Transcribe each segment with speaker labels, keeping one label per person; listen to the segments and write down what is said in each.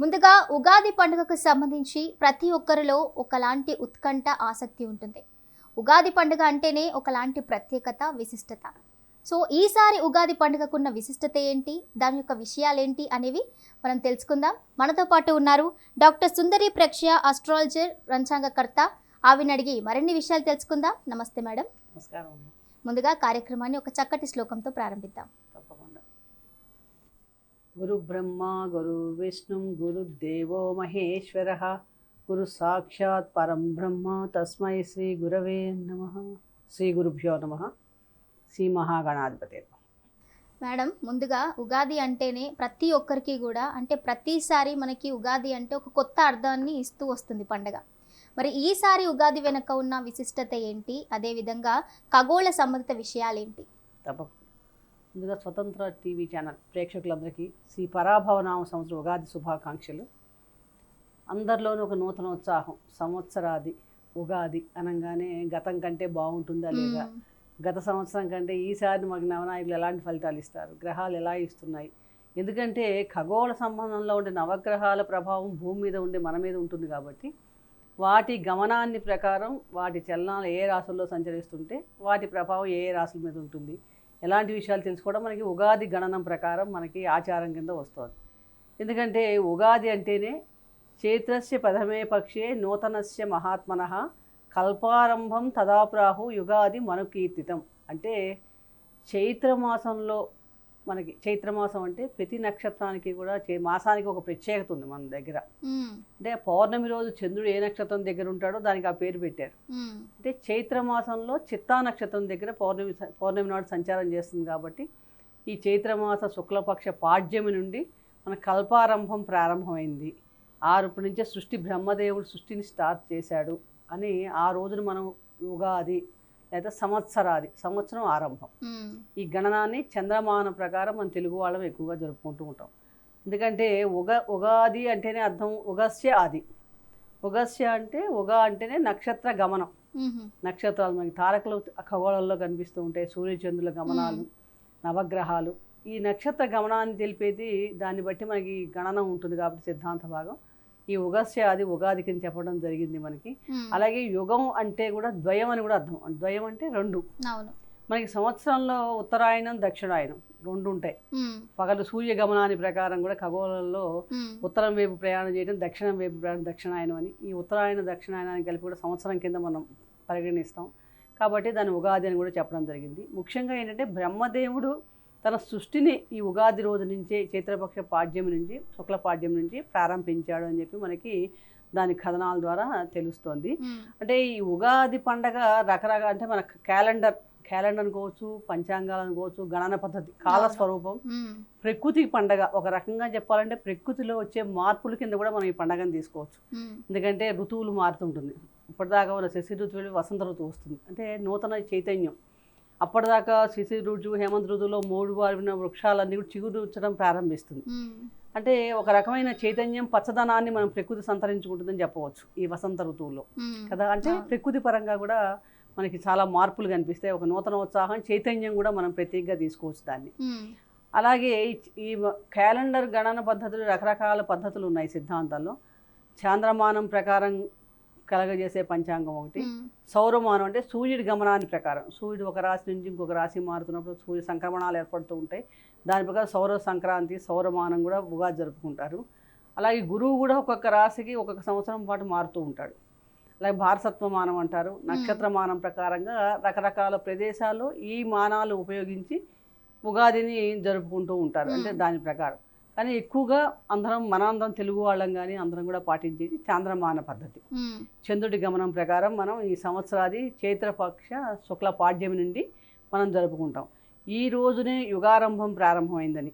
Speaker 1: ముందుగా ఉగాది పండుగకు సంబంధించి ప్రతి ఒక్కరిలో ఒకలాంటి ఉత్కంఠ ఆసక్తి ఉంటుంది. ఉగాది పండుగ అంటేనే ఒకలాంటి ప్రత్యేకత, విశిష్టత. సో ఈసారి ఉగాది పండుగకున్న విశిష్టత ఏంటి, దాని యొక్క విషయాలేంటి అనేవి మనం తెలుసుకుందాం. మనతో పాటు ఉన్నారు డాక్టర్ సుందరి ప్రక్ష, ఆస్ట్రాలజర్, పంచాంగకర్త. ఆవిని అడిగి మరిన్ని విషయాలు తెలుసుకుందాం. నమస్తే మేడం.
Speaker 2: నమస్కారం.
Speaker 1: ముందుగా కార్యక్రమాన్ని ఒక చక్కటి శ్లోకంతో ప్రారంభిద్దాం.
Speaker 2: తప్పకుండా. గురు బ్రహ్మ గురు విష్ణు గురుదేవో మహేశ్వర గురు సాక్షాత్ పరం బ్రహ్మ తస్మై శ్రీ గురవే నమ. శ్రీ గురుభ్యో నమ. శ్రీ మహాగణాధిపతి.
Speaker 1: మేడం, ముందుగా ఉగాది అంటేనే ప్రతి ఒక్కరికి కూడా అంటే ప్రతిసారి మనకి ఉగాది అంటే ఒక కొత్త అర్థాన్ని ఇస్తూ వస్తుంది పండగ. మరి ఈసారి ఉగాది వెనుక ఉన్న విశిష్టత ఏంటి, అదేవిధంగా ఖగోళ సంబంధిత విషయాలేంటి?
Speaker 2: తప్పకుండా. ముందుగా స్వతంత్ర టీవీ ఛానల్ ప్రేక్షకులందరికీ శ్రీ పరాభవనామ సంవత్సరం ఉగాది శుభాకాంక్షలు. అందరిలోనూ ఒక నూతన ఉత్సాహం. సంవత్సరాది ఉగాది అనగానే గతం కంటే బాగుంటుందా లేదా, గత సంవత్సరం కంటే ఈసారి మాకు నవనాయకులు ఎలాంటి ఫలితాలు ఇస్తారు, గ్రహాలు ఎలా ఇస్తున్నాయి. ఎందుకంటే ఖగోళ సంబంధంలో ఉండే నవగ్రహాల ప్రభావం భూమి మీద ఉండే మన మీద ఉంటుంది కాబట్టి వాటి గమనాన్ని ప్రకారం వాటి చలనాలు ఏ రాశుల్లో సంచరిస్తుంటే వాటి ప్రభావం ఏ రాశుల మీద ఉంటుంది, ఎలాంటి విషయాలు తెలుసుకోవడం మనకి ఉగాది గణనం ప్రకారం మనకి ఆచారం కింద వస్తుంది. ఎందుకంటే ఉగాది అంటేనే చైత్రస్య ప్రథమే పక్షే నూతనస్య మహాత్మనః కల్పారంభం తదాప్రాహు యుగాది మనుకీర్తితం. అంటే చైత్రమాసంలో మనకి చైత్రమాసం అంటే ప్రతి నక్షత్రానికి కూడా మాసానికి ఒక ప్రత్యేకత ఉంది మన దగ్గర. అంటే పౌర్ణమి రోజు చంద్రుడు ఏ నక్షత్రం దగ్గర ఉంటాడో దానికి ఆ పేరు పెట్టారు. అంటే చైత్రమాసంలో చిత్తా నక్షత్రం దగ్గర పౌర్ణమి నాడు సంచారం చేస్తుంది కాబట్టి ఈ చైత్రమాస శుక్లపక్ష పాడ్యమి నుండి మన కల్పారంభం ప్రారంభమైంది. ఆరుపు నుంచే బ్రహ్మదేవుడు సృష్టిని స్టార్ట్ చేశాడు అని ఆ రోజున మనం ఉగాది లేదా సంవత్సరాది, సంవత్సరం ఆరంభం, ఈ గణనాన్ని చంద్రమానం ప్రకారం మన తెలుగు వాళ్ళం ఎక్కువగా జరుపుకుంటూ ఉంటాం. ఎందుకంటే ఉగాది అంటేనే అర్థం ఉగస్య ఆది. ఉగస్య అంటే అంటేనే నక్షత్ర గమనం. నక్షత్రాలు మనకి తారకలు ఖగోళంలో కనిపిస్తూ ఉంటాయి, సూర్యచంద్రుల గమనాలు, నవగ్రహాలు. ఈ నక్షత్ర గమనాన్ని తెలిపేది, దాన్ని బట్టి మనకి గణనం ఉంటుంది కాబట్టి సిద్ధాంత భాగం ఈ ఉగస్య ఆది ఉగాది కింద చెప్పడం జరిగింది మనకి. అలాగే యుగం అంటే కూడా ద్వయం అని కూడా అర్థం. ద్వయం అంటే రెండు. మనకి సంవత్సరంలో ఉత్తరాయణం దక్షిణాయనం రెండు ఉంటాయి. పగలు సూర్య గమనాన్ని ప్రకారం కూడా ఖగోళంలో ఉత్తరం వైపు ప్రయాణం చేయడం, దక్షిణం వైపు ప్రయాణం దక్షిణాయనం అని. ఈ ఉత్తరాయణ దక్షిణాయనానికి కలిపి కూడా సంవత్సరం కింద మనం పరిగణిస్తాం కాబట్టి దాన్ని ఉగాది అని కూడా చెప్పడం జరిగింది. ముఖ్యంగా ఏంటంటే బ్రహ్మదేవుడు తన సృష్టిని ఈ ఉగాది రోజు నుంచే చైత్రపక్ష పాడ్యమి నుంచి శుక్ల పాడ్యం నుంచి ప్రారంభించాడు అని చెప్పి మనకి దాని కథనాల ద్వారా తెలుస్తోంది. అంటే ఈ ఉగాది పండగ రకరకాల, అంటే మన క్యాలెండర్ అనుకోవచ్చు, పంచాంగాలు అనుకోవచ్చు, గణన పద్ధతి, కాలస్వరూపం, ప్రకృతి పండగ. ఒక రకంగా చెప్పాలంటే ప్రకృతిలో వచ్చే మార్పుల కింద కూడా మనం ఈ పండగను తీసుకోవచ్చు. ఎందుకంటే ఋతువులు మారుతుంటుంది. ఇప్పటిదాకా ఉన్న శశి ఋతువులు వసంత ఋతువు వస్తుంది, అంటే నూతన చైతన్యం. అప్పటిదాకా శిశిర ఋతువు, హేమంత ఋతువులో మూడు వారిన వృక్షాలన్నీ కూడా చిగురించడం ప్రారంభిస్తుంది. అంటే ఒక రకమైన చైతన్యం, పచ్చదనాన్ని మనం ప్రకృతి సంతరించుకుంటుందని చెప్పవచ్చు ఈ వసంత ఋతువులో కదా. అంటే ప్రకృతి పరంగా కూడా మనకి చాలా మార్పులు కనిపిస్తాయి. ఒక నూతన ఉత్సాహం, చైతన్యం కూడా మనం ప్రతీకగా తీసుకోవచ్చు దాన్ని. అలాగే ఈ క్యాలెండర్ గణన పద్ధతులు, రకరకాల పద్ధతులు ఉన్నాయి సిద్ధాంతాల్లో. చాంద్రమానం ప్రకారం కలగజేసే పంచాంగం ఒకటి, సౌరమానం అంటే సూర్యుడి గమనాన్ని ప్రకారం, సూర్యుడు ఒక రాశి నుంచి ఇంకొక రాశి మారుతున్నప్పుడు సూర్య సంక్రమణాలు ఏర్పడుతూ ఉంటాయి. దాని ప్రకారం సౌర సంక్రాంతి, సౌరమానం కూడా ఉగాది జరుపుకుంటారు. అలాగే గురువు కూడా ఒక్కొక్క రాశికి ఒక్కొక్క సంవత్సరం పాటు మారుతూ ఉంటాడు. అలాగే భారసత్వమానం అంటారు. నక్షత్రమానం ప్రకారంగా రకరకాల ప్రదేశాల్లో ఈ మానాలు ఉపయోగించి ఉగాదిని జరుపుకుంటూ ఉంటారు. అంటే దాని ప్రకారం కానీ ఎక్కువగా మనందరం తెలుగు వాళ్ళం కానీ అందరం కూడా పాటించేది చాంద్రమాన పద్ధతి. చంద్రుడి గమనం ప్రకారం మనం ఈ సంవత్సరాది చైత్రపక్ష శుక్ల పాడ్యమి నుండి మనం జరుపుకుంటాం. ఈ రోజునే యుగారంభం ప్రారంభమైందని.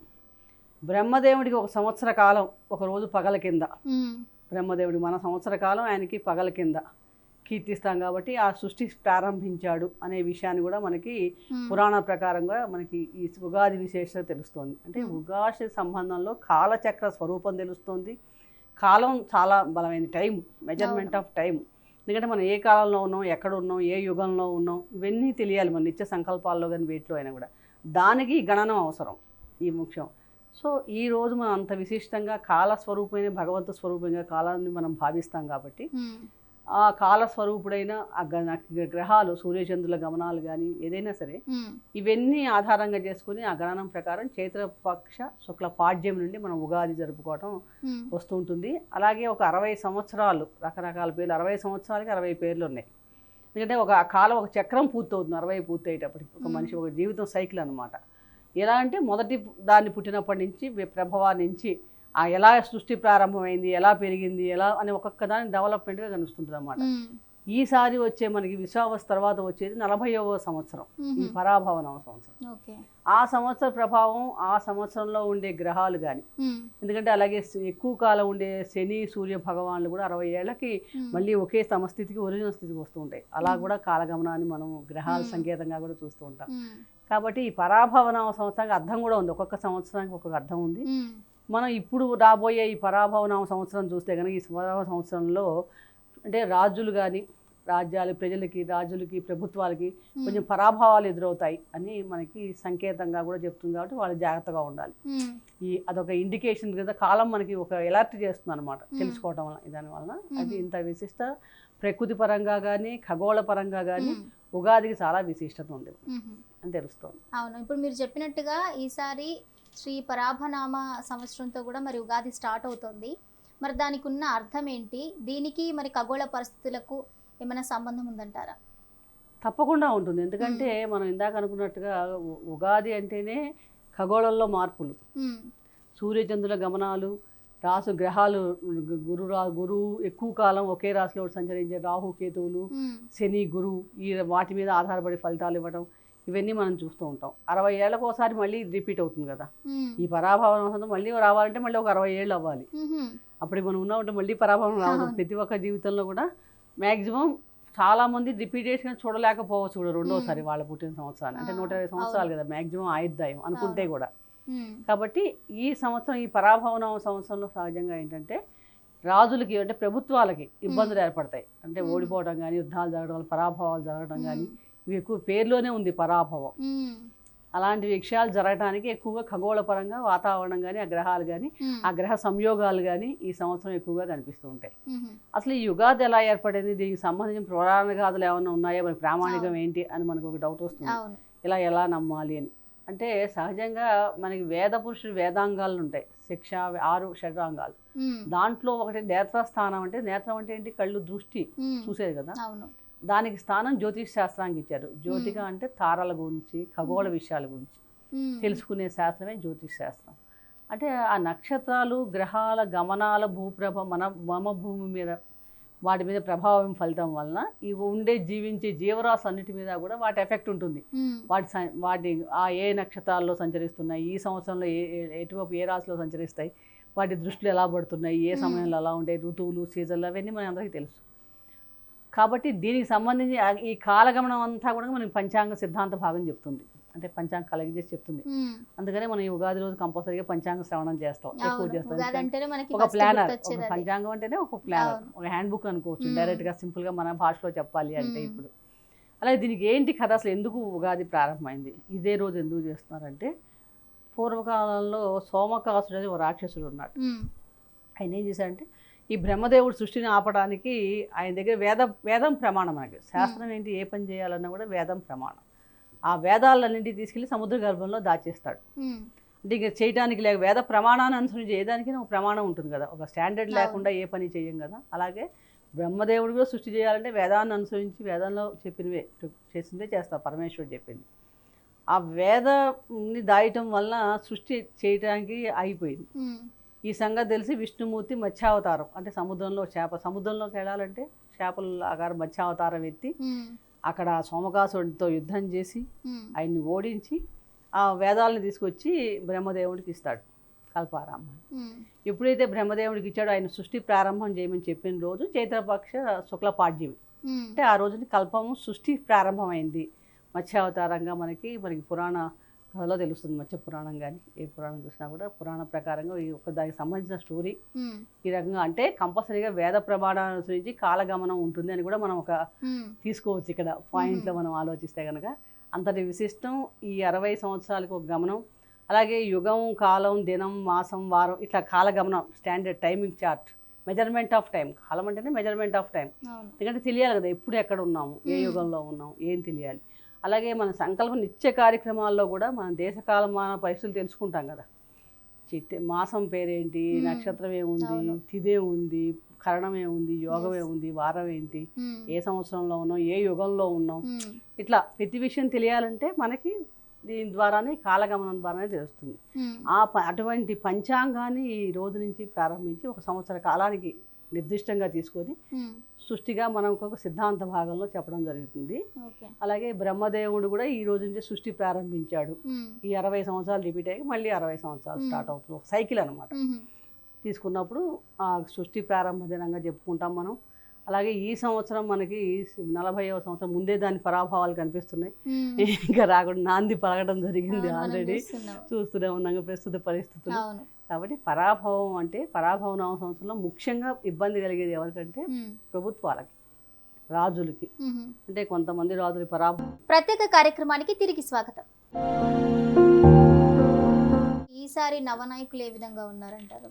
Speaker 2: బ్రహ్మదేవుడికి ఒక సంవత్సర కాలం ఒక రోజు పగల కింద, బ్రహ్మదేవుడి మన సంవత్సర కాలం ఆయనకి పగల కింద కీర్తిస్తాం కాబట్టి ఆ సృష్టి ప్రారంభించాడు అనే విషయాన్ని కూడా మనకి పురాణ ప్రకారంగా మనకి ఈ ఉగాది విశేషత తెలుస్తోంది. అంటే ఉగాది సంబంధంలో కాలచక్ర స్వరూపం తెలుస్తోంది. కాలం చాలా బలమైన టైం, మెజర్మెంట్ ఆఫ్ టైం. ఎందుకంటే మనం ఏ కాలంలో ఉన్నాం, ఎక్కడ ఉన్నాం, ఏ యుగంలో ఉన్నాం, ఇవన్నీ తెలియాలి మన నిత్య సంకల్పాల్లో కానీ వేటిలో అయినా కూడా. దానికి గణనం అవసరం, ఈ ముఖ్యం. సో ఈ రోజు మనం అంత విశిష్టంగా కాల స్వరూపమైన భగవంతు స్వరూపంగా కాలాన్ని మనం భావిస్తాం కాబట్టి ఆ కాల స్వరూపుడైన గ్రహాలు సూర్యచంద్రుల గమనాలు కానీ ఏదైనా సరే ఇవన్నీ ఆధారంగా చేసుకుని ఆ గణనం ప్రకారం చైత్రపక్ష శుక్ల పాడ్యం నుండి మనం ఉగాది జరుపుకోవటం వస్తూ ఉంటుంది. అలాగే ఒక 60 సంవత్సరాలు రకరకాల పేర్లు, 60 సంవత్సరాలకి 60 పేర్లు ఉన్నాయి. ఎందుకంటే ఒక కాలం ఒక చక్రం పూర్తవుతుంది 60 పూర్తయ్యేటప్పటికి. ఒక మనిషి ఒక జీవితం సైకిల్ అనమాట. ఎలా అంటే మొదటి దాన్ని పుట్టినప్పటి నుంచి ప్రభావం నుంచి ఎలా సృష్టి ప్రారంభమైంది, ఎలా పెరిగింది, ఎలా అని ఒక్కొక్క దాని డెవలప్మెంట్గా కనిపిస్తుంటుంది అన్నమాట. ఈసారి వచ్చే మనకి విశ్వావస్ తర్వాత వచ్చేది 40వ సంవత్సరం, ఈ పరాభవనవ సంవత్సరం. ఆ సంవత్సర ప్రభావం ఆ సంవత్సరంలో ఉండే గ్రహాలు కానీ, ఎందుకంటే అలాగే ఎక్కువ కాలం ఉండే శని సూర్య భగవాన్లు కూడా 60 ఏళ్ళకి మళ్ళీ ఒకే సమస్థితికి ఒరిజినల్ స్థితికి వస్తూ ఉంటాయి. అలా కూడా కాలగమనాన్ని మనం గ్రహాల సంకేతంగా కూడా చూస్తూ ఉంటాం. కాబట్టి ఈ పరాభవనవ సంవత్సరానికి అర్థం కూడా ఉంది, ఒక్కొక్క సంవత్సరానికి ఒక్కొక్క అర్థం ఉంది. మనం ఇప్పుడు రాబోయే ఈ పరాభవనవ సంవత్సరం చూస్తే కనుక ఈ పరాభవ సంవత్సరంలో అంటే రాజులు కానీ రాజ్యాలు ప్రజలకి రాజులకి ప్రభుత్వాలకి కొంచెం పరాభవాలు ఎదురవుతాయి అని మనకి సంకేతంగా కూడా చెప్తుంది. కాబట్టి వాళ్ళు జాగ్రత్తగా ఉండాలి. అదొక ఇండికేషన్ కదా, కాలం మనకి ఒక ఎలర్ట్ చేస్తుంది అనమాట తెలుసుకోవటం వల్ల. దానివల్ల అది ఇంత విశిష్ట ప్రకృతి పరంగా కానీ ఖగోళ పరంగా కానీ ఉగాదికి చాలా విశిష్టత ఉంది అని తెలుస్తుంది.
Speaker 1: అవును, ఇప్పుడు మీరు చెప్పినట్టుగా ఈసారి శ్రీ పరాభనామ సంవత్సరంతో కూడా మరి ఉగాది స్టార్ట్ అవుతుంది. మరి దానికి ఉన్న అర్థం ఏంటి? దీనికి మరి ఖగోళ పరిస్థితులకు ఏమైనా సంబంధం ఉందంటారా?
Speaker 2: తప్పకుండా ఉంటుంది. ఎందుకంటే మనం ఇందాక అనుకున్నట్టుగా ఉగాది అంటేనే ఖగోళంలో మార్పులు, సూర్యచంద్రుల గమనాలు, రాసు గ్రహాలు, గురువు ఎక్కువ కాలం ఒకే రాశిలో సంచరించే రాహు కేతువులు, శని గురువు, ఈ వాటి మీద ఆధారపడి ఫలితాలు ఇవ్వడం, ఇవన్నీ మనం చూస్తూ ఉంటాం. 60 ఏళ్ళకు ఒకసారి మళ్ళీ రిపీట్ అవుతుంది కదా. ఈ పరాభవనం మళ్ళీ రావాలంటే మళ్ళీ ఒక 60 ఏళ్ళు అవ్వాలి. అప్పుడు మనం ఉన్నామంటే మళ్ళీ పరాభవనం రావడం ప్రతి ఒక్క జీవితంలో కూడా మ్యాక్సిమం చాలా మంది రిపీటేషన్ చూడలేకపోవచ్చు కూడా రెండోసారి వాళ్ళ పుట్టిన సంవత్సరాన్ని. అంటే 120 సంవత్సరాలు కదా మ్యాక్సిమం ఆయుర్దాయం అనుకుంటే కూడా. కాబట్టి ఈ సంవత్సరం ఈ పరాభవనం సంవత్సరంలో సహజంగా ఏంటంటే రాజులకి అంటే ప్రభుత్వాలకి ఇబ్బందులు ఏర్పడతాయి. అంటే ఓడిపోవడం కానీ, యుద్ధాలు జరగడం వల్ల పరాభవాలు జరగడం కానీ, ఇవి ఎక్కువ పేర్లోనే ఉంది పరాభవం. అలాంటి విషయాలు జరగడానికి ఎక్కువగా ఖగోళ పరంగా వాతావరణం కానీ, ఆ గ్రహాలు కానీ, ఆ గ్రహ సంయోగాలు కానీ ఈ సంవత్సరం ఎక్కువగా కనిపిస్తూ ఉంటాయి. అసలు ఈ యుగాది ఎలా ఏర్పడింది, దీనికి సంబంధించిన పురాణ గాథలు ఏమైనా ఉన్నాయో, మరి ప్రామాణికం ఏంటి అని మనకు ఒక డౌట్ వస్తుంది. ఇలా ఎలా నమ్మాలి అని. అంటే సహజంగా మనకి వేద పురుషుడు వేదాంగాలు ఉంటాయి, 6 షడ్రాంగాలు. దాంట్లో ఒకటి నేత్రస్థానం. అంటే నేత్రం అంటే ఏంటి? కళ్ళు, దృష్టి చూసేది కదా. దానికి స్థానం జ్యోతిష్ శాస్త్రానికి ఇచ్చారు. జ్యోతిక అంటే తారల గురించి, ఖగోళ విషయాల గురించి తెలుసుకునే శాస్త్రమే జ్యోతిష్ శాస్త్రం. అంటే ఆ నక్షత్రాలు, గ్రహాల గమనాల మన భూమి మీద వాటి మీద ప్రభావం ఫలితం వలన ఇవి ఉండే జీవించే జీవరాశులు అన్నిటి మీద కూడా వాటి ఎఫెక్ట్ ఉంటుంది. వాటి ఏ నక్షత్రాల్లో సంచరిస్తున్నాయి, ఈ సంవత్సరంలో ఎటువైపు ఏ రాశిలో సంచరిస్తాయి, వాటి దృష్టిలో ఎలా పడుతున్నాయి, ఏ సమయంలో ఎలా ఉంటాయి, ఋతువులు, సీజన్లు, అవన్నీ మన అందరికీ తెలుసు. కాబట్టి దీనికి సంబంధించి ఈ కాలగమనం అంతా కూడా మనకి పంచాంగ సిద్ధాంత భాగం చెప్తుంది. అంటే పంచాంగం కలెక్ట్ చేసి చెప్తుంది. అందుకనే మనం ఈ ఉగాది రోజు కంపల్సరీగా పంచాంగ శ్రవణం చేస్తాం, ఎక్కువ చేస్తాం. ఒక ప్లానర్, ఒక పంచాంగం అంటేనే ఒక ప్లానర్, ఒక హ్యాండ్ బుక్ అనుకోవచ్చు డైరెక్ట్గా సింపుల్గా మన భాషలో చెప్పాలి అంటే. ఇప్పుడు అలాగే దీనికి ఏంటి కథ, అసలు ఎందుకు ఉగాది ప్రారంభమైంది, ఇదే రోజు ఎందుకు చేస్తున్నారంటే, పూర్వకాలంలో సోమకాసుడు అని ఒక రాక్షసుడు ఉన్నాడు. ఆయన ఏం చేశాడంటే ఈ బ్రహ్మదేవుడు సృష్టిని ఆపడానికి ఆయన దగ్గర వేదం ప్రమాణం. మనకి శాస్త్రం ఏంటి, ఏ పని చేయాలన్నా కూడా వేదం ప్రమాణం. ఆ వేదాలన్నింటినీ తీసుకెళ్ళి సముద్ర గర్భంలో దాచేస్తాడు. అంటే ఇక చేయడానికి లేక వేద ప్రమాణాన్ని అనుసరించి చేయడానికి ఒక ప్రమాణం ఉంటుంది కదా, ఒక స్టాండర్డ్ లేకుండా ఏ పని చేయం కదా. అలాగే బ్రహ్మదేవుడు కూడా సృష్టి చేయాలంటే వేదాన్ని అనుసరించి వేదంలో చెప్పినవే చేసిందే చేస్తారు, పరమేశ్వరుడు చెప్పింది. ఆ వేదాన్ని దాయటం వల్ల సృష్టి చేయడానికి ఆగిపోయింది. ఈ సంగతి తెలిసి విష్ణుమూర్తి మత్స్యావతారం, అంటే సముద్రంలోకి వెళ్ళాలంటే చేపల ఆకారం మత్స్యావతారం ఎత్తి అక్కడ సోమకాసుడితో యుద్ధం చేసి ఆయన్ని ఓడించి ఆ వేదాలను తీసుకొచ్చి బ్రహ్మదేవుడికి ఇస్తాడు కల్పారామాన్ని. ఎప్పుడైతే బ్రహ్మదేవుడికి ఇచ్చాడో ఆయన సృష్టి ప్రారంభం చేయమని చెప్పిన రోజు చైత్రపక్ష శుక్ల పాడ్యమి. అంటే ఆ రోజుని కల్పము సృష్టి ప్రారంభమైంది మత్స్యావతారంగా మనకి పురాణ కథలో తెలుస్తుంది. మత్స్య పురాణం కానీ ఏ పురాణం చూసినా కూడా పురాణ ప్రకారంగా ఈ దానికి సంబంధించిన స్టోరీ ఈ రకంగా. అంటే కంపల్సరీగా వేద ప్రమాణాన్ని అనుసరించి కాలగమనం ఉంటుంది అని కూడా మనం ఒక తీసుకోవచ్చు ఇక్కడ పాయింట్లో మనం ఆలోచిస్తే కనుక. అంతటి విశిష్టం ఈ 60 సంవత్సరాలకు ఒక గమనం. అలాగే యుగం, కాలం, దినం, మాసం, వారం ఇట్లా కాలగమనం standard timing chart, measurement of time. కాలం అంటేనే మెజర్మెంట్ ఆఫ్ టైం. ఎందుకంటే తెలియాలి కదా ఎప్పుడు ఎక్కడ ఉన్నాము, ఏ యుగంలో ఉన్నాము, ఏం తెలియాలి. అలాగే మన సంకల్ప నిత్య కార్యక్రమాల్లో కూడా మన దేశ కాలమాన పరిస్థితులు తెలుసుకుంటాం కదా. మాసం పేరేంటి, నక్షత్రం ఏముంది, తిథే ఉంది, కరణం ఏముంది, యోగం ఏముంది, వారం ఏంటి, ఏ సంవత్సరంలో ఉన్నాం, ఏ యుగంలో ఉన్నాం, ఇట్లా ప్రతి విషయం తెలియాలంటే మనకి దీని ద్వారానే కాలగమనం ద్వారానే తెలుస్తుంది. అటువంటి పంచాంగాన్ని ఈ రోజు నుంచి ప్రారంభించి ఒక సంవత్సర కాలానికి నిర్దిష్టంగా తీసుకొని సృష్టిగా మనం ఒక సిద్ధాంత భాగంలో చెప్పడం జరుగుతుంది. అలాగే బ్రహ్మదేవుడు కూడా ఈ రోజు నుంచి సృష్టి ప్రారంభించాడు. ఈ 60 సంవత్సరాలు రిపీట్ అయ్యి మళ్ళీ 60 సంవత్సరాలు స్టార్ట్ అవుతుంది, ఒక సైకిల్ అనమాట. తీసుకున్నప్పుడు ఆ సృష్టి ప్రారంభ దినంగా చెప్పుకుంటాం మనం. అలాగే ఈ సంవత్సరం మనకి 40వ సంవత్సరం ముందే దాని పరాభావాలు కనిపిస్తున్నాయి. ఇంకా రాకుండా నాంది పలకడం జరిగింది, ఆల్రెడీ చూస్తూనే ఉన్నాం ప్రస్తుత పరిస్థితులు. కాబట్టి పరాభవం అంటే పరాభవం 4వ సంవత్సరంలో ముఖ్యంగా ఇబ్బంది కలిగేది ఎవరికంటే ప్రభుత్వాలకి, రాజులకి. అంటే కొంతమంది రాజుల పరాభవం.
Speaker 1: ప్రత్యేక కార్యక్రమానికి తిరిగి స్వాగతం. ఈసారి నవనాయకులు ఏ విధంగా ఉన్నారంటారు?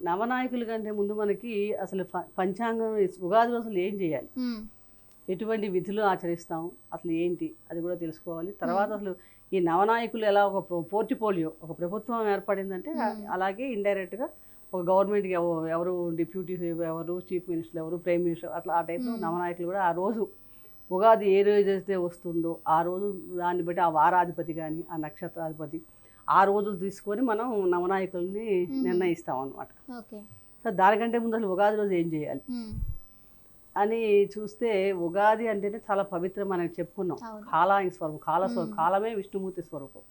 Speaker 2: నవనాయకుల కంటే ముందు మనకి అసలు పంచాంగం ఉగాది రోజులు ఏం చేయాలి, ఎటువంటి విధులు ఆచరిస్తాం, అసలు ఏంటి అది కూడా తెలుసుకోవాలి. తర్వాత అసలు ఈ నవనాయకులు ఎలా ఒక పోర్ట్ఫోలియో, ఒక ప్రభుత్వం ఏర్పడిందంటే అలాగే ఇండైరెక్ట్గా ఒక గవర్నమెంట్కి ఎవరు డిప్యూటీస్ ఎవరు, చీఫ్ మినిస్టర్ ఎవరు, ప్రైమ్ మినిస్టర్, అట్లా ఆ టైప్లో నవనాయకులు కూడా ఆ రోజు ఉగాది ఏ రోజు అయితే వస్తుందో ఆ రోజు దాన్ని బట్టి ఆ వారాధిపతి కానీ ఆ నక్షత్రాధిపతి ఆ రోజులు తీసుకొని మనం నవనాయకుల్ని నిర్ణయిస్తాం అనమాట. సో దానికంటే ముందు అసలు ఉగాది రోజు ఏం చేయాలి అని చూస్తే, ఉగాది అంటేనే చాలా పవిత్రం మనం చెప్పుకున్నాం. కాలానికి స్వరూపం, కాలమే విష్ణుమూర్తి స్వరూపం,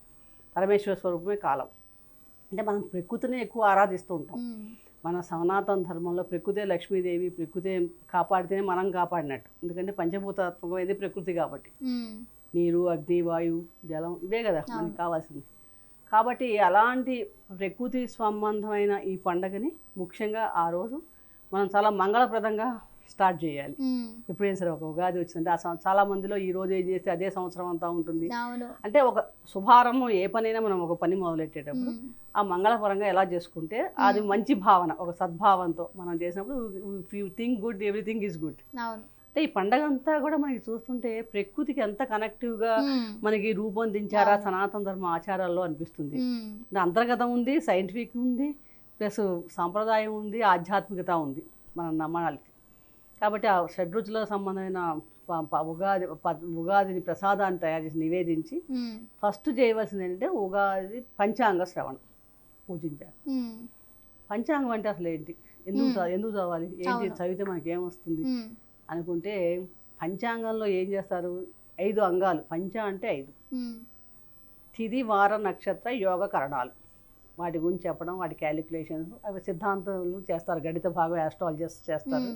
Speaker 2: పరమేశ్వర స్వరూపమే కాలం. అంటే మనం ప్రకృతిని ఎక్కువ ఆరాధిస్తూ ఉంటాం. మన సనాతన ధర్మంలో ప్రకృతే లక్ష్మీదేవి, ప్రకృతి కాపాడితేనే మనం కాపాడినట్టు. ఎందుకంటే పంచభూతాత్మకమైనది ప్రకృతి కాబట్టి, నీరు, అగ్ని, వాయువు, జలం ఇవే కదా మనకి కావాల్సింది. కాబట్టి అలాంటి ప్రకృతి సంబంధమైన ఈ పండుగని ముఖ్యంగా ఆ రోజు మనం చాలా మంగళప్రదంగా స్టార్ట్ చేయాలి. ఎప్పుడైనా సరే ఒక ఉగాది వచ్చిందంటే చాలా మందిలో ఈ రోజు ఏం చేస్తే అదే సంవత్సరం అంతా ఉంటుంది. అంటే ఒక శుభారంభం ఏ పనైనా మనం ఒక పని మొదలెట్టేటప్పుడు ఆ మంగళపరంగా ఎలా చేసుకుంటే అది మంచి భావన, ఒక సద్భావంతో మనం చేసినప్పుడు you think good, everything is good. అంటే ఈ పండగ అంతా కూడా మనకి చూస్తుంటే ప్రకృతికి ఎంత కనెక్టివ్గా మనకి రూపొందించారా సనాతన ధర్మ ఆచారాల్లో అనిపిస్తుంది. అంతర్గతం ఉంది, సైంటిఫిక్ ఉంది, ప్లస్ సాంప్రదాయం ఉంది, ఆధ్యాత్మికత ఉంది మన నమ్మకాలకి. కాబట్టి ఆ షడ్రుచులకు సంబంధమైన ఉగాదిని ప్రసాదాన్ని తయారు చేసి నివేదించి ఫస్ట్ చేయవలసింది ఏంటంటే ఉగాది పంచాంగ శ్రవణం, పూజించాలి. పంచాంగం అంటే అసలు ఏంటి, ఎందుకు చదవాలి, ఏంటి చదివితే మనకి ఏమొస్తుంది అనుకుంటే, పంచాంగంలో ఏం చేస్తారు, 5 అంగాలు. పంచ అంటే 5, తిథి, వార, నక్షత్ర, యోగ, కరణాలు. వాటి గురించి చెప్పడం, వాటి క్యాలిక్యులేషన్స్, అవి సిద్ధాంతాలు చేస్తారు, గణిత భాగం ఆస్ట్రాలజిస్ట్ చేస్తారు.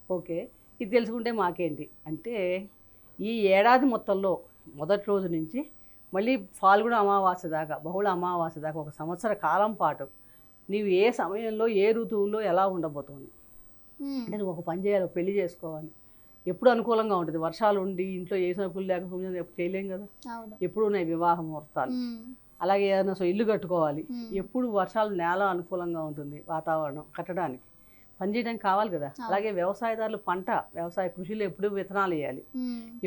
Speaker 2: ఓకే, ఇది తెలుసుకుంటే మాకేంటి అంటే, ఈ ఏడాది మొత్తంలో మొదటి రోజు నుంచి మళ్ళీ ఫాల్గుణ అమావాస్య దాకా, బహుళ అమావాస్య దాకా ఒక సంవత్సర కాలం పాటు నీవు ఏ సమయంలో ఏ ఋతువుల్లో ఎలా ఉండబోతుంది అంటే, నువ్వు ఒక పని చేయాలి, పెళ్లి చేసుకోవాలి. ఎప్పుడు అనుకూలంగా ఉంటుంది, వర్షాలు ఉండి ఇంట్లో ఏ సరుకులు లేకపోతే ఎప్పుడు చేయలేం కదా, ఎప్పుడు ఉన్నాయి వివాహ ముహూర్తాలు. అలాగే ఏదైనా ఇల్లు కట్టుకోవాలి, ఎప్పుడు వర్షాలు నేల అనుకూలంగా ఉంటుంది, వాతావరణం కట్టడానికి పని చేయడానికి కావాలి కదా. అలాగే వ్యవసాయదారులు వ్యవసాయ కృషిలో ఎప్పుడు విత్తనాలు వేయాలి,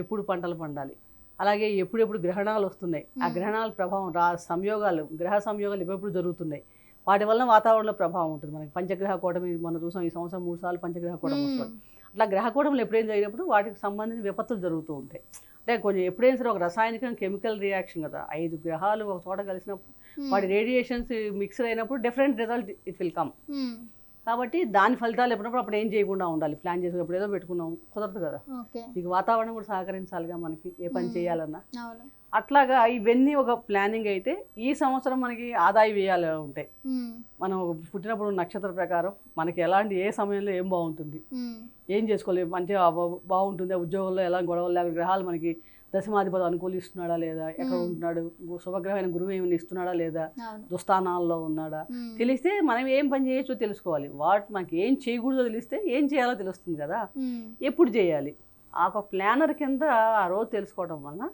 Speaker 2: ఎప్పుడు పంటలు పండాలి. అలాగే ఎప్పుడెప్పుడు గ్రహణాలు వస్తున్నాయి, ఆ గ్రహణాల ప్రభావం గ్రహ సంయోగాలు ఎప్పుడెప్పుడు జరుగుతున్నాయి, వాటి వలన వాతావరణంలో ప్రభావం ఉంటుంది. మనకి పంచగ్రహ కూటమి మనం చూసాం, ఈ సంవత్సరం 3 సార్లు పంచగ్రహ కూటమి వస్తుంది. అట్లా గ్రహ కూటములు ఎప్పుడైనా జరిగినప్పుడు వాటికి సంబంధించిన విపత్తులు జరుగుతూ ఉంటాయి. అంటే కొంచెం ఎప్పుడైనా సరే ఒక రసాయనిక కెమికల్ రియాక్షన్ కదా, 5 గ్రహాలు ఒక చోట కలిసినప్పుడు వాటి రేడియేషన్స్ మిక్స్ అయినప్పుడు different result it will come. కాబట్టి దాని ఫలితాలు ఎప్పుడప్పుడు అప్పుడు ఏం చేయకుండా ఉండాలి. ప్లాన్ చేసినప్పుడు ఏదో పెట్టుకున్నాం, కుదరదు కదా. మీకు వాతావరణం కూడా సహకరించాలిగా మనకి ఏ పని చేయాలన్నా. అట్లాగా ఇవన్నీ ఒక ప్లానింగ్ అయితే ఈ సంవత్సరం మనకి ఆదాయ వ్యయాలు ఉంటాయి. మనం పుట్టినప్పుడు నక్షత్ర ప్రకారం మనకి ఎలాంటి ఏ సమయంలో ఏం బాగుంటుంది, ఏం చేసుకోవాలి, మంచిగా బాగుంటుంది, ఉద్యోగంలో ఎలా గొడవలు లేక గ్రహాలు మనకి దశమాధిపతి అనుకూలిస్తున్నాడా లేదా, ఎక్కడ ఉంటున్నాడు, శుభగ్రహమైన గురువు ఏమైనా ఇస్తున్నాడా లేదా, దుస్థానాల్లో ఉన్నాడా తెలిస్తే మనం ఏం పని చేయొచ్చో తెలుసుకోవాలి. మనకి ఏం చేయకూడదో తెలిస్తే ఏం చేయాలో తెలుస్తుంది కదా, ఎప్పుడు చేయాలి, ఆ ఒక ప్లానర్ కింద ఆ రోజు తెలుసుకోవడం వలన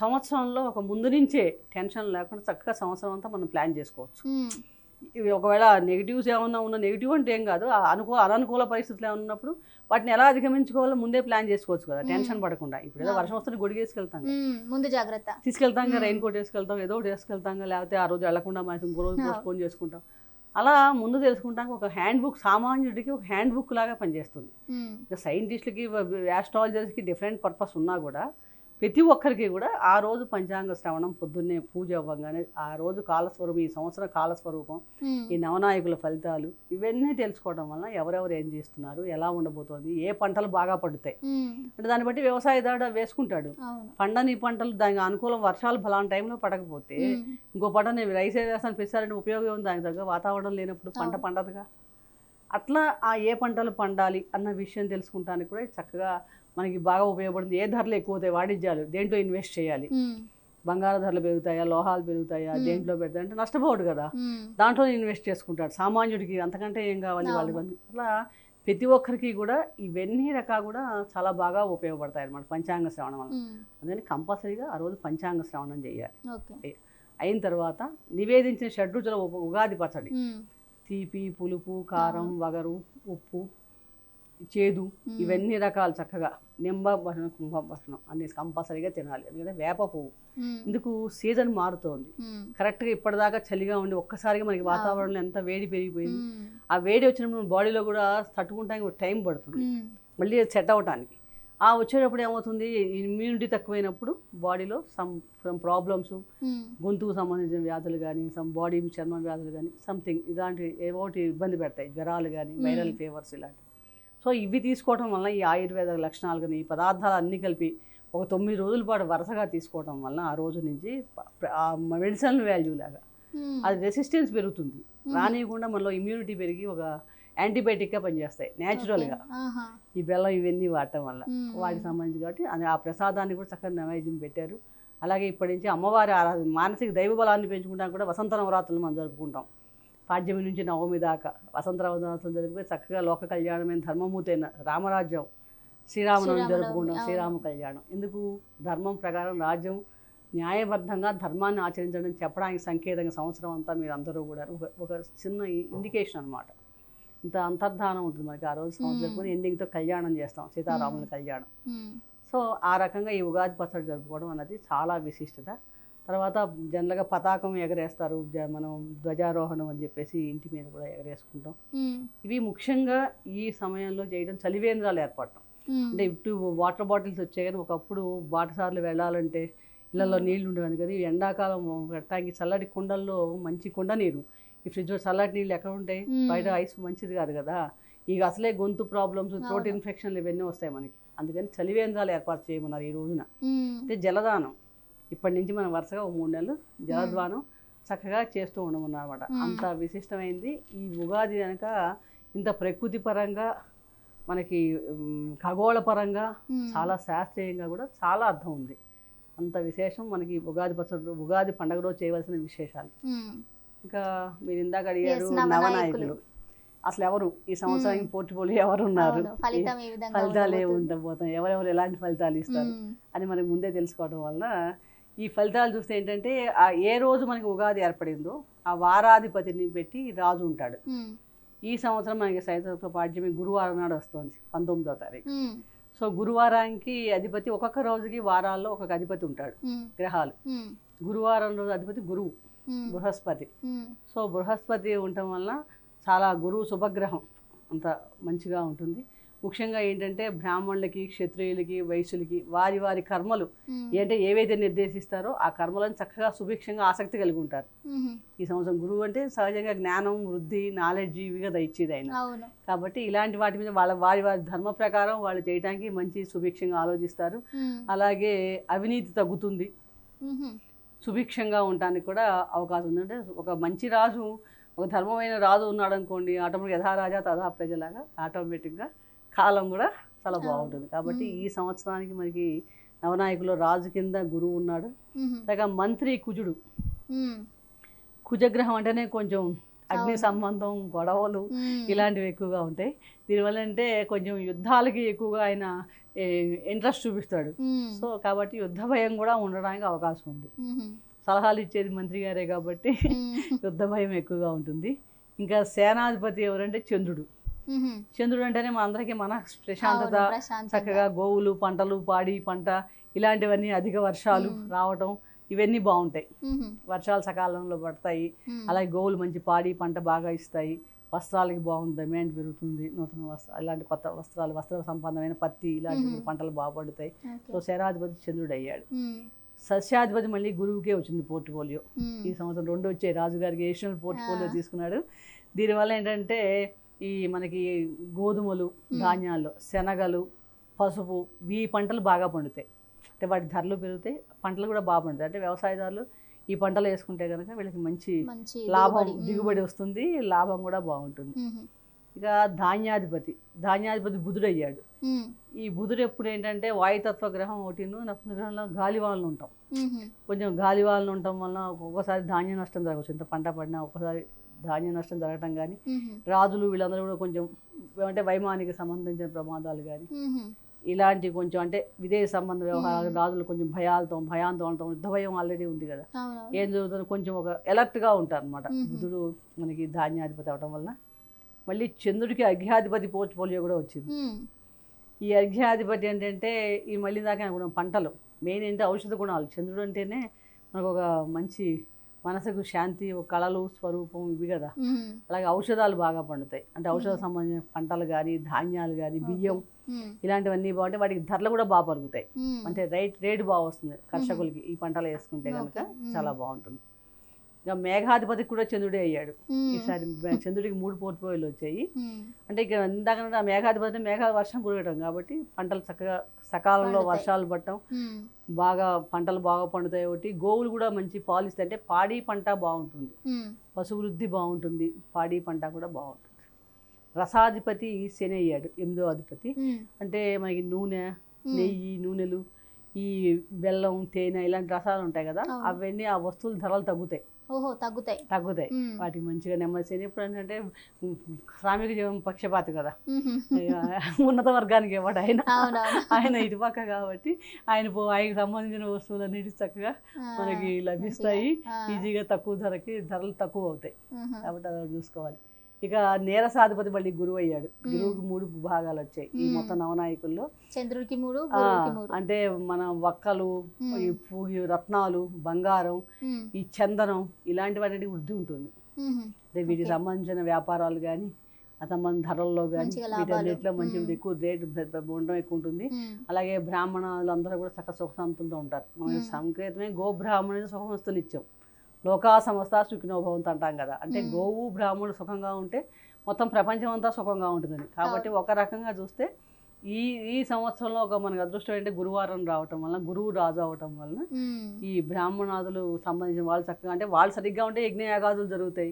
Speaker 2: సంవత్సరంలో ఒక ముందు నుంచే టెన్షన్ లేకుండా చక్కగా సంవత్సరం అంతా మనం ప్లాన్ చేసుకోవచ్చు. ఇవి ఒకవేళ నెగిటివ్స్ ఏమన్నా ఉన్నా, నెగిటివ్ అంటే ఏం కాదు, అననుకూల పరిస్థితులు ఏమన్నా ఉన్నప్పుడు వాటిని ఎలా అధిగమించుకోవాలో ముందే ప్లాన్ చేసుకోవచ్చు కదా, టెన్షన్ పడకుండా. ఇప్పుడు ఏదో వర్షం వస్తే గొడిగేసుకెళ్తాం,
Speaker 1: ముందు జాగ్రత్త
Speaker 2: తీసుకెళ్తాం కదా, రెయిన్ కోట్ వేసుకెళ్తాం, ఏదో ఒకటి వేసుకెళ్తాం, లేకపోతే ఆ రోజు వెళ్లకుండా మనం ఇంకో రోజు పోస్ట్పోన్ చేసుకుంటాం. అలా ముందు తెలుసుకుంటానికి ఒక హ్యాండ్ బుక్, సామాన్యుడికి ఒక హ్యాండ్ బుక్ లాగా పనిచేస్తుంది. ఇక సైంటిస్టులకి, ఆస్ట్రాలజర్స్కి డిఫరెంట్ పర్పస్ ఉన్నా కూడా ప్రతి ఒక్కరికి కూడా ఆ రోజు పంచాంగ శ్రవణం, పొద్దున్నే పూజ అవ్వగానే ఆ రోజు కాలస్వరూపం, ఈ సంవత్సరం కాలస్వరూపం, ఈ నవనాయకుల ఫలితాలు ఇవన్నీ తెలుసుకోవడం వలన ఎవరెవరు ఏం చేస్తున్నారు, ఎలా ఉండబోతోంది, ఏ పంటలు బాగా పడుతాయి అంటే దాన్ని బట్టి వ్యవసాయదారుడు వేసుకుంటాడు. పండని పంటలు దానికి అనుకూలం, వర్షాలు ఫలానా టైంలో పడకపోతే ఇంకో పంట నేను రైసే వేస్తాను, పెంచాలంటే ఉపయోగం ఉంది, దానికి తగ్గ వాతావరణం లేనప్పుడు పంట పండదుగా. అట్లా ఆ ఏ పంటలు పండాలి అన్న విషయం తెలుసుకుంటానికి కూడా చక్కగా మనకి బాగా ఉపయోగపడుతుంది. ఏ ధరలు ఎక్కువ అవుతాయి, వాణిజ్యాలు దేంట్లో ఇన్వెస్ట్ చేయాలి, బంగారు ధరలు పెరుగుతాయా, లోహాలు పెరుగుతాయా, దేంట్లో పెడతాయి అంటే నష్టపోడు కదా, దాంట్లో ఇన్వెస్ట్ చేసుకుంటాడు. సామాన్యుడికి అంతకంటే ఏం కావాలి వాళ్ళకి. అట్లా ప్రతి ఒక్కరికి కూడా ఇవన్నీ రకాలు కూడా చాలా బాగా ఉపయోగపడతాయి అన్నమాట పంచాంగ శ్రవణం వల్ల. అందుకని కంపల్సరీగా ఆ రోజు పంచాంగ శ్రవణం చేయాలి. అయిన తర్వాత నివేదించిన షడ్రుచుల ఉగాది పచ్చడి, తీపి, పులుపు, కారం, వగరు, ఉప్పు, చేదు, ఇవన్నీ రకాలు చక్కగా నింబభరణం, కుంభభరణం అన్ని కంపల్సరీగా తినాలి. ఎందుకంటే వేప పువ్వు ఇందుకు సీజన్ మారుతోంది, కరెక్ట్గా ఇప్పటిదాకా చలిగా ఉండి ఒక్కసారిగా మనకి వాతావరణంలో ఎంత వేడి పెరిగిపోయింది. ఆ వేడి వచ్చినప్పుడు బాడీలో కూడా తట్టుకుంటానికి టైం పడుతుంది మళ్ళీ సెట్ అవ్వటానికి. ఆ వచ్చేటప్పుడు ఏమవుతుంది, ఇమ్యూనిటీ తక్కువైనప్పుడు బాడీలో సమ్ ప్రాబ్లమ్స్, గొంతుకు సంబంధించిన వ్యాధులు కానీ, బాడీ చర్మ వ్యాధులు కానీ సంథింగ్ ఇలాంటి ఏవోటి ఇబ్బంది పెడతాయి, జ్వరాలు కానీ, వైరల్ ఫీవర్స్ ఇలాంటివి. సో ఇవి తీసుకోవడం వల్ల ఈ ఆయుర్వేద లక్షణాలు కానీ ఈ పదార్థాలు అన్నీ కలిపి ఒక 9 రోజుల పాటు వరుసగా తీసుకోవడం వల్ల ఆ రోజు నుంచి మెడిసినల్ వాల్యూ లాగా అది రెసిస్టెన్స్ పెరుగుతుంది, రానియకుండా మనలో ఇమ్యూనిటీ పెరిగి ఒక యాంటీబయాటిక్గా పనిచేస్తాయి న్యాచురల్గా ఈ బెల్లం ఇవన్నీ వాడటం వల్ల. వాటికి సంబంధించి కాబట్టి ఆ ప్రసాదాన్ని కూడా చక్కగా నైవేద్యం పెట్టారు. అలాగే ఇప్పటి నుంచి అమ్మవారి ఆరాధన, మానసిక దైవ బలాన్ని పెంచుకుంటానికి కూడా వసంత నవరాత్రులు మనం జరుపుకుంటాం. పాడ్యమి నుంచి నవమి దాకా వసంత నవరాత్రులు జరిగిపోయి చక్కగా లోక కళ్యాణమైన ధర్మమూర్తి అయిన రామరాజ్యం, శ్రీరామనవమి జరుపుకుంటాం, శ్రీరామ కళ్యాణం. ఎందుకు, ధర్మం ప్రకారం రాజ్యం న్యాయబద్ధంగా ధర్మాన్ని ఆచరించడం చెప్పడానికి సంకేతంగా సంవత్సరం అంతా మీరు అందరూ కూడా ఒక చిన్న ఇండికేషన్ అనమాట. ఇంత అంతర్ధానం ఉంటుంది మనకి ఆ రోజు సంవత్సరం ఎండింగ్తో కళ్యాణం చేస్తాం, సీతారాముల కళ్యాణం. సో ఆ రకంగా ఈ ఉగాది పచ్చడి జరుపుకోవడం అన్నది చాలా విశిష్టత. తర్వాత జనరల్గా పతాకం ఎగరేస్తారు, మనం ధ్వజారోహణం అని చెప్పేసి ఇంటి మీద కూడా ఎగరేసుకుంటాం. ఇవి ముఖ్యంగా ఈ సమయంలో చేయడం చలివేంద్రాలు ఏర్పడటం. అంటే ఇప్పుడు వాటర్ బాటిల్స్ వచ్చాయి కానీ ఒకప్పుడు బాటసార్లు వెళ్ళాలంటే ఇళ్లలో నీళ్లు ఉండేవి కదా, ఎండాకాలం పెట్టడానికి చల్లటి కుండల్లో మంచి కుండ నీరు, ఈ ఫ్రిడ్జ్లో చల్లటి నీళ్ళు ఎక్కడ ఉంటాయి, బయట ఐస్ మంచిది కాదు కదా. ఇక అసలే గొంతు ప్రాబ్లమ్స్, థ్రోట్ ఇన్ఫెక్షన్లు ఇవన్నీ వస్తాయి మనకి. అందుకని చలివేంద్రాలు ఏర్పాటు చేయమన్నారు ఈ రోజున. అంటే జలదానం ఇప్పటి నుంచి మనం వరుసగా 3 నెలలు జలద్వానం చక్కగా చేస్తూ ఉండమన్నమాట. అంత విశిష్టమైంది ఈ ఉగాది కనుక. ఇంత ప్రకృతి పరంగా మనకి ఖగోళ పరంగా చాలా శాస్త్రీయంగా కూడా చాలా అర్థం ఉంది. అంత విశేషం మనకి ఉగాది పచ్చడి, ఉగాది పండుగ రోజు చేయవలసిన విశేషాలు. ఇంకా మీరు ఇందాక అడిగారు నవనాయకులు అసలు ఎవరు ఈ సంవత్సరానికి పోర్ట్ఫోలియో ఎవరు ఉన్నారు, ఫలితాలు ఏమి ఉండబోతాయి, ఎవరెవరు ఎలాంటి ఫలితాలు ఇస్తారు అని మనకి ముందే తెలుసుకోవడం వల్ల ఈ ఫలితాలు చూస్తే ఏంటంటే ఏ రోజు మనకి ఉగాది ఏర్పడిందో ఆ వారాధిపతిని పెట్టి రాజు ఉంటాడు. ఈ సంవత్సరం మనకి శైత్ర పాడ్యమి గురువారం నాడు వస్తుంది, 19వ తారీఖు. సో గురువారానికి అధిపతి, ఒక్కొక్క రోజుకి వారాల్లో ఒక్కొక్క అధిపతి ఉంటాడు గ్రహాలు. గురువారం రోజు అధిపతి గురువు, బృహస్పతి. సో బృహస్పతి ఉండటం వల్ల చాలా గురువు శుభగ్రహం, అంత మంచిగా ఉంటుంది. ముఖ్యంగా ఏంటంటే బ్రాహ్మణులకి, క్షత్రియులకి, వైశ్యులకి వారి వారి కర్మలు ఏంటంటే ఏవైతే నిర్దేశిస్తారో ఆ కర్మలను చక్కగా సుభిక్షంగా ఆసక్తి కలిగి ఉంటారు. ఈ సంవత్సరం గురువు అంటే సహజంగా జ్ఞానం, వృద్ధి, నాలెడ్జ్ ఇవి కదా ఇచ్చేది ఆయన. కాబట్టి ఇలాంటి వాటి మీద వారి వారి ధర్మ ప్రకారం వాళ్ళు చేయడానికి మంచి సుభిక్షంగా ఆలోచిస్తారు. అలాగే అవినీతి తగ్గుతుంది, సుభిక్షంగా ఉండడానికి కూడా అవకాశం ఉంది. అంటే ఒక మంచి రాజు, ఒక ధర్మమైన రాజు ఉన్నాడు అనుకోండి, ఆటోమేటిక్ యథారాజా తథా ప్రజలాగా ఆటోమేటిక్గా కాలం కూడా చాలా బాగుంటుంది. కాబట్టి ఈ సంవత్సరానికి మనకి నవనాయకులో రాజు కింద గురువు ఉన్నాడు. అలాగే మంత్రి కుజుడు. కుజగ్రహం అంటేనే కొంచెం అగ్ని సంబంధం, గొడవలు ఇలాంటివి ఎక్కువగా ఉంటాయి. దీనివల్ల అంటే కొంచెం యుద్ధాలకి ఎక్కువగా ఆయన ఇంట్రెస్ట్ చూపిస్తాడు. సో కాబట్టి యుద్ధ భయం కూడా ఉండడానికి అవకాశం ఉంది. సలహాలు ఇచ్చేది మంత్రి గారే కాబట్టి యుద్ధ భయం ఎక్కువగా ఉంటుంది. ఇంకా సేనాధిపతి ఎవరంటే చంద్రుడు. చంద్రుడు అంటేనే మా అందరికీ మన ప్రశాంతత, చక్కగా గోవులు, పంటలు, పాడి పంట ఇలాంటివన్నీ, అధిక వర్షాలు రావటం ఇవన్నీ బాగుంటాయి. వర్షాలు సకాలంలో పడతాయి. అలాగే గోవులు మంచి పాడి పంట బాగా ఇస్తాయి. వస్త్రాలకి బాగుంది, డిమాండ్ పెరుగుతుంది. నూతన వస్త్రాలు, ఇలాంటి కొత్త వస్త్రాలు, వస్త్ర సంబంధమైన పత్తి ఇలాంటి పంటలు బాగా పడుతాయి. సో సేనాధిపతి చంద్రుడు అయ్యాడు. సస్యాధిపతి మళ్ళీ గురువుకే వచ్చింది పోర్ట్ఫోలియో. ఈ సంవత్సరం 2 వచ్చాయి. రాజుగారికి ఏషియల్ పోర్ట్ఫోలియో తీసుకున్నాడు. దీనివల్ల ఏంటంటే ఈ మనకి గోధుమలు, ధాన్యాల్లో శనగలు, పసుపు ఈ పంటలు బాగా పండుతాయి. అంటే వాటి ధరలు పెరుగుతాయి, పంటలు కూడా బాగా పండుతాయి. అంటే వ్యవసాయదారులు ఈ పంటలు వేసుకుంటే కనుక వీళ్ళకి మంచి లాభం, దిగుబడి వస్తుంది, లాభం కూడా బాగుంటుంది. ఇక ధాన్యాధిపతి బుధుడు అయ్యాడు. ఈ బుధుడు ఎప్పుడు ఏంటంటే వాయుతత్వ గ్రహం ఒకటిను, నక్షత్ర గ్రహంలో గాలివానలు ఉంటాం. కొంచెం గాలివానలు ఉండటం వలన ఒక్కొక్కసారి ధాన్య నష్టం జరగవచ్చు. ఇంత పంట పడినా ఒక్కసారి ధాన్య నష్టం జరగటం కానీ, రాజులు వీళ్ళందరూ కూడా కొంచెం అంటే వైమానిక సంబంధించిన ప్రమాదాలు కానీ ఇలాంటి కొంచెం అంటే విదేశ సంబంధ వ్యవహారాలు, రాజులు కొంచెం భయాంతో ఉండటం, యుద్ధ భయం ఆల్రెడీ ఉంది కదా, ఏం జరుగుతుందో కొంచెం ఒక అలర్ట్గా ఉంటారు అనమాట. బుధుడు మనకి ధాన్యాధిపతి అవడం వల్ల. మళ్ళీ చంద్రుడికి అర్ఘ్యాధిపతి పోర్ట్ఫోలియో కూడా వచ్చింది. ఈ అర్ఘ్యాధిపతి ఏంటంటే ఈ మళ్ళీ దాకా అనుకున్నాం పంటలు, మెయిన్ ఏంటంటే ఔషధ గుణాలు. చంద్రుడు అంటేనే మనకు ఒక మంచి మనసుకు శాంతి, ఒక కళలు స్వరూపం ఇవి కదా. అలాగే ఔషధాలు బాగా పండుతాయి. అంటే ఔషధ సంబంధించిన పంటలు కానీ, ధాన్యాలు కానీ, బియ్యం ఇలాంటివన్నీ బాగుంటాయి. వాటికి ధరలు కూడా బాగా పరుగుతాయి. అంటే రేటు బాగా వస్తుంది కర్షకులకి ఈ పంటలు వేసుకుంటే కనుక చాలా బాగుంటుంది. ఇక మేఘాధిపతికి కూడా చంద్రుడే అయ్యాడు. ఈసారి చంద్రుడికి 3 పోర్ట్ఫోలియోలు వచ్చాయి. అంటే ఇక ఇందాక మేఘాధిపతి మేఘాలు వర్షం కురగటం కాబట్టి పంటలు చక్కగా సకాలంలో వర్షాలు పడటం, బాగా పంటలు బాగా పండుతాయి. ఒకటి గోవులు కూడా మంచి పాలు ఇస్తాయి. అంటే పాడి పంట బాగుంటుంది, పశు వృద్ధి బాగుంటుంది, పాడి పంట కూడా బాగుంటుంది. రసాధిపతి శని అయ్యాడు, 8వ అధిపతి. అంటే మనకి నూనె, నెయ్యి, నూనెలు, ఈ బెల్లం, తేనె ఇలాంటి రసాలు ఉంటాయి కదా, అవన్నీ ఆ వస్తువుల ధరలు తగ్గుతాయి. తగ్గుతాయి. వాటికి మంచిగా నెమ్మది. శని ఎప్పుడు అంటే శ్రామిక జీవం పక్షపాతి కదా, ఉన్నత వర్గానికి ఇవ్వడు ఆయన ఇటుపక్క కాబట్టి ఆయనకి సంబంధించిన వస్తువులన్నిటి చక్కగా మనకి లభిస్తాయి. ఈజీగా తక్కువ ధరకి ధరలు తక్కువ అవుతాయి కాబట్టి అలా చూసుకోవాలి. ఇక నీరసాధిపతి మళ్ళీ గురువు అయ్యాడు. గురువుకి 3 భాగాలు వచ్చాయి ఈ మొత్తం నవనాయకుల్లో.
Speaker 1: చంద్రుడికి 3,
Speaker 2: అంటే మన వక్కలు, ఈ రత్నాలు, బంగారం, ఈ చందనం ఇలాంటి వాటి వృద్ధి ఉంటుంది. అంటే వీటికి సంబంధించిన వ్యాపారాలు కానీ, ఆ సంబంధ ధరల్లో కానీ వీటన్నిటిలో మంచి ఎక్కువ రేటు ఉండడం ఎక్కువ ఉంటుంది. అలాగే బ్రాహ్మణులు అందరూ కూడా చక్కగా సుఖశాంతులతో ఉంటారు. మన సంకేతమే గోబ్రాహ్మణుని సుఖమస్తు నిత్యం, లోకా సమస్త సుఖినోభవంతో అంటాం కదా. అంటే గోవు బ్రాహ్మణుడు సుఖంగా ఉంటే మొత్తం ప్రపంచం అంతా సుఖంగా ఉంటుందని. కాబట్టి ఒక రకంగా చూస్తే ఈ సంవత్సరంలో ఒక మనకు అదృష్టం ఏంటంటే గురువారం రావటం వలన, గురువు రాజు అవటం వలన ఈ బ్రాహ్మణాదులు సంబంధించిన వాళ్ళు చక్కగా, అంటే వాళ్ళు సరిగ్గా ఉంటే యజ్ఞయాగాదులు జరుగుతాయి,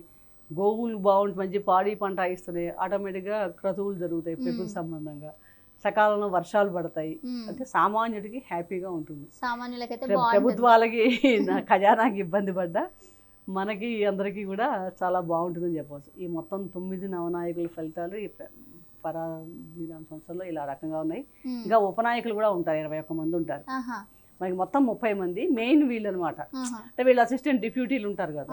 Speaker 2: గోవులు బాగుంటుంది, మంచి పాడి పంట ఇస్తున్నాయి, ఆటోమేటిక్గా క్రతువులు జరుగుతాయి ప్రకృతి సంబంధంగా, సకాలంలో వర్షాలు పడతాయి. అంటే సామాన్యుడికి హ్యాపీగా ఉంటుంది. ప్రభుత్వాలకి ఖజానాకి ఇబ్బంది పడ్డా మనకి అందరికీ కూడా చాలా బాగుంటుందని చెప్పవచ్చు. ఈ మొత్తం 9 నవనాయకుల ఫలితాలు ఈ పరాధీన సంవత్సరంలో ఇలా రకంగా ఉన్నాయి. ఇంకా ఉపనాయకులు కూడా ఉంటారు, 21 మంది ఉంటారు. మనకి మొత్తం 30 మంది మెయిన్ వీళ్ళు అనమాట. అంటే వీళ్ళు అసిస్టెంట్ డిప్యూటీలు ఉంటారు కదా,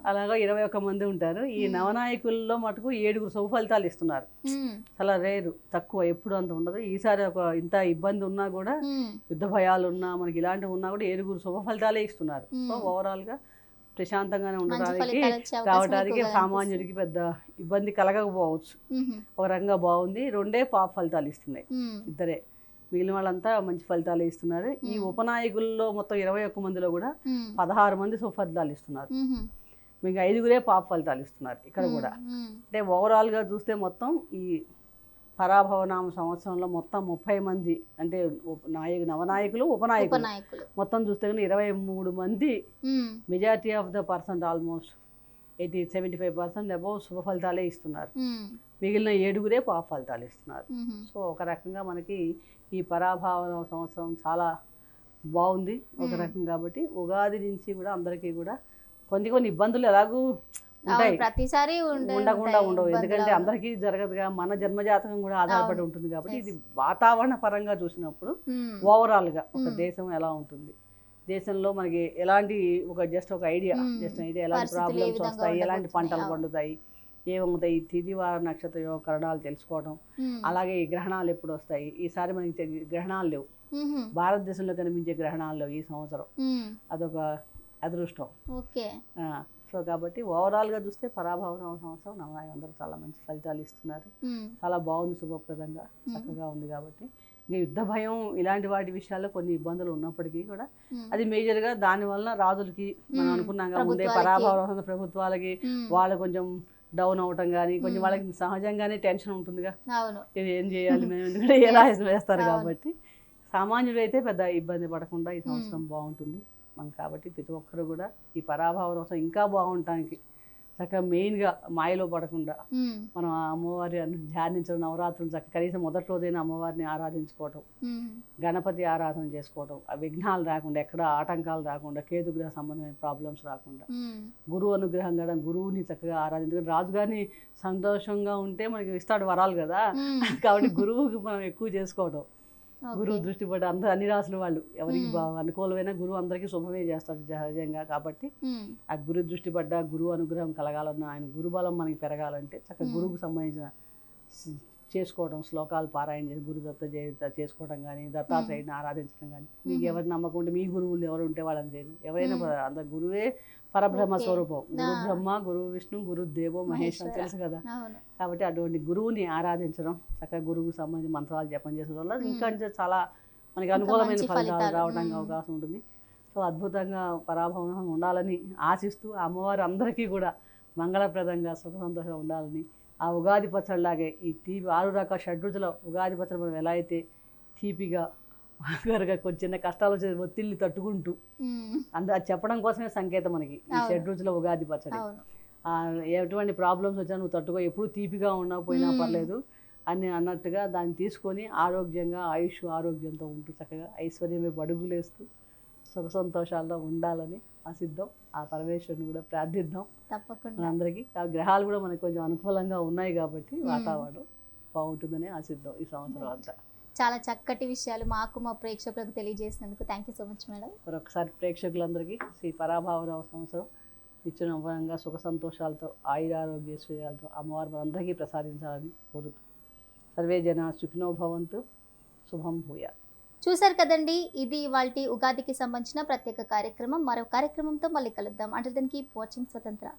Speaker 2: అలాగా 21 మంది ఉంటారు. ఈ నవనాయకుల్లో మటుకు 7 శుభ ఫలితాలు ఇస్తున్నారు. చాలా రేరు, తక్కువ, ఎప్పుడు అంత ఉండదు. ఈసారి ఒక ఇంత ఇబ్బంది ఉన్నా కూడా, యుద్ధ భయాలు ఉన్నా, మనకి ఇలాంటివి ఉన్నా కూడా 7 శుభ ఫలితాలే ఇస్తున్నారు. సో ఓవరాల్గా ప్రశాంతంగానే ఉండడానికి రావడానికి సామాన్యుడికి పెద్ద ఇబ్బంది కలగకపోవచ్చు. ఒక రకంగా బాగుంది. 2 పాప ఫలితాలు ఇస్తున్నాయి, 2. మిగిలిన వాళ్ళంతా మంచి ఫలితాలు ఇస్తున్నారు. ఈ ఉపనాయకుల్లో మొత్తం 21 మందిలో కూడా 16 మంది సుఫలితాలు ఇస్తున్నారు. మీకు 5 పాప ఫలితాలు ఇస్తున్నారు ఇక్కడ కూడా. అంటే ఓవరాల్గా చూస్తే మొత్తం ఈ పరాభవనామ సంవత్సరంలో మొత్తం 30 మంది, అంటే నవనాయకులు, ఉపనాయకులు మొత్తం చూస్తే కానీ 23 మంది, majority of the percent almost 75% above శుభ ఫలితాలే ఇస్తున్నారు. మిగిలిన 7 పాప ఫలితాలు ఇస్తున్నారు. సో ఒక రకంగా మనకి ఈ పరాభవన సంవత్సరం చాలా బాగుంది ఒక రకం. కాబట్టి ఉగాది నుంచి కూడా అందరికీ కూడా కొన్ని ఇబ్బందులు ఎలాగూ ఉంటాయి.
Speaker 1: ప్రతిసారి
Speaker 2: ఉండకుండా ఉండవు, ఎందుకంటే అందరికీ జరగదుగా, మన జన్మజాతకం కూడా ఆధారపడి ఉంటుంది కాబట్టి. ఇది వాతావరణ పరంగా చూసినప్పుడు ఓవరాల్గా ఒక దేశం ఎలా ఉంటుంది, దేశంలో మనకి ఎలాంటి జస్ట్ ఒక ఐడియా ఎలాంటి ప్రాబ్లమ్స్ వస్తాయి, ఎలాంటి పంటలు పండుతాయి, ఏమవుతాయి, తిథి వార నక్షత్ర యోగ కరణాలు తెలుసుకోవడం. అలాగే ఈ గ్రహణాలు ఎప్పుడు వస్తాయి, ఈసారి మనకి గ్రహణాలు లేవు, భారతదేశంలో కనిపించే గ్రహణాలు లేవు ఈ సంవత్సరం, అదొక అదృష్టం. సో కాబట్టి ఓవరాల్గా చూస్తే పరాభవ సంవత్సరం అందరూ చాలా మంచి ఫలితాలు ఇస్తున్నారు, చాలా బాగుంది, శుభప్రదంగా చక్కగా ఉంది. కాబట్టి ఇంకా యుద్ధ భయం ఇలాంటి వాటి విషయాల్లో కొన్ని ఇబ్బందులు ఉన్నప్పటికీ కూడా అది మేజర్గా దానివల్ల రాజులకి మనం అనుకున్నాం ముందే పరాభవ ప్రభుత్వాలకి వాళ్ళు కొంచెం డౌన్ అవటం కానీ, కొంచెం వాళ్ళకి సహజంగానే టెన్షన్ ఉంటుందిగా, ఇది ఏం చేయాలి మేము, ఎందుకంటే ఎలా వేస్తారు కాబట్టి. సామాన్యుడు అయితే పెద్ద ఇబ్బంది పడకుండా ఈ సంవత్సరం బాగుంటుంది మనం. కాబట్టి ప్రతి ఒక్కరు కూడా ఈ పరాభవ రోజు ఇంకా బాగుంటానికి చక్కగా మెయిన్గా మాయలో పడకుండా మనం ఆ అమ్మవారి ధ్యానించడం, నవరాత్రులు చక్కగా కనీసం మొదటి రోజైన అమ్మవారిని ఆరాధించుకోవటం, గణపతి ఆరాధన చేసుకోవటం, ఆ విఘ్నాలు రాకుండా, ఎక్కడ ఆటంకాలు రాకుండా, కేతుగ్రహ సంబంధమైన ప్రాబ్లమ్స్ రాకుండా, గురువు అనుగ్రహం కూడా, గురువుని చక్కగా ఆరాధించడం. రాజుగారిని సంతోషంగా ఉంటే మనకి ఇస్తాడు వరాలు కదా, కాబట్టి గురువుకి మనం ఎక్కువ చేసుకోవడం, గురువు దృష్టి పడి అందరూ అన్ని రాసుల వాళ్ళు ఎవరికి అనుకూలమైన గురువు అందరికీ శుభమే చేస్తాడు సహజంగా. కాబట్టి ఆ గురు దృష్టి పడ్డ, గురువు అనుగ్రహం కలగాలన్నా, ఆయన గురుబలం మనకి పెరగాలంటే చక్కగా గురువుకు సంబంధించిన చేసుకోవడం, శ్లోకాలు పారాయణ చేసి గురుదత్త చేసుకోవడం కానీ, దత్తాత్రేయుని ఆరాధించడం కానీ, మీకు ఎవరి నమ్మకం ఉంటే మీ గురువులు ఎవరు ఉంటే వాళ్ళని చేయండి. ఎవరైనా అందరు గురువే పరబ్రహ్మ స్వరూపం, గురు బ్రహ్మ, గురు విష్ణు, గురుదేవో మహేశ్వర తెలుసు కదా. కాబట్టి అటువంటి గురువుని ఆరాధించడం, చక్కగా గురువుకు సంబంధించి మంత్రాలు జపం చేసడం వల్ల ఇంకా చాలా మనకి అనుకూలమైన ఫలితాలు రావడానికి అవకాశం ఉంటుంది. సో అద్భుతంగా పరాభవం ఉండాలని ఆశిస్తూ, అమ్మవారు అందరికీ కూడా మంగళప్రదంగా సుఖ సంతోషంగా ఉండాలని, ఆ ఉగాది పచ్చడిలాగే ఈ తీపి 6 రకాల షడ్రుచుల ఉగాది పచ్చడి మనం ఎలా అయితే తీపిగా కొంచెం చిన్న కష్టాలు వచ్చే ఒత్తిళ్ళని తట్టుకుంటూ అది చెప్పడం కోసమే సంకేతం మనకి ఈ షడ్రుచుల ఉగాది పచ్చడి. ఎటువంటి ప్రాబ్లమ్స్ వచ్చినా నువ్వు తట్టుకో, ఎప్పుడు తీపిగా ఉన్నా పోయినా పర్లేదు అని అన్నట్టుగా దాన్ని తీసుకొని ఆరోగ్యంగా ఆరోగ్యంతో ఉంటూ చక్కగా ఐశ్వర్యమే అడుగులేస్తూ సుఖ సంతోషాల్లో ఉండాలని ఆశిద్దాం. ఆ పరమేశ్వరుని కూడా ప్రార్థిద్దాం తప్పకుండా అందరికీ. ఆ గ్రహాలు కూడా మనకు కొంచెం అనుకూలంగా ఉన్నాయి కాబట్టి వాతావరణం బాగుంటుందని ఆశిద్దాం ఈ సంవత్సరం అంతా.
Speaker 1: చాలా చక్కటి విషయాలు మాకు మా ప్రేక్షకులకు తెలియజేసినందుకు thank you so much madam.
Speaker 2: మరొకసారి ప్రేక్షకులందరికీ శ్రీ పరాభవ సంవత్సరం నిత్యనంగా సుఖ సంతోషాలతో, ఆయురారోగ్యశ్వర్యాలతో అమ్మవారు మనందరికీ ప్రసాదించాలని కోరుతూ సర్వే జన సుఖినో భవంతు, శుభం భూయాత్.
Speaker 1: చూశారు కదండి, ఇది ఇవాల్టి ఉగాదికి సంబంధించిన ప్రత్యేక కార్యక్రమం. మరో కార్యక్రమంతో మళ్ళీ కలుద్దాం. అంటే దానికి వాచింగ్ స్వతంత్ర.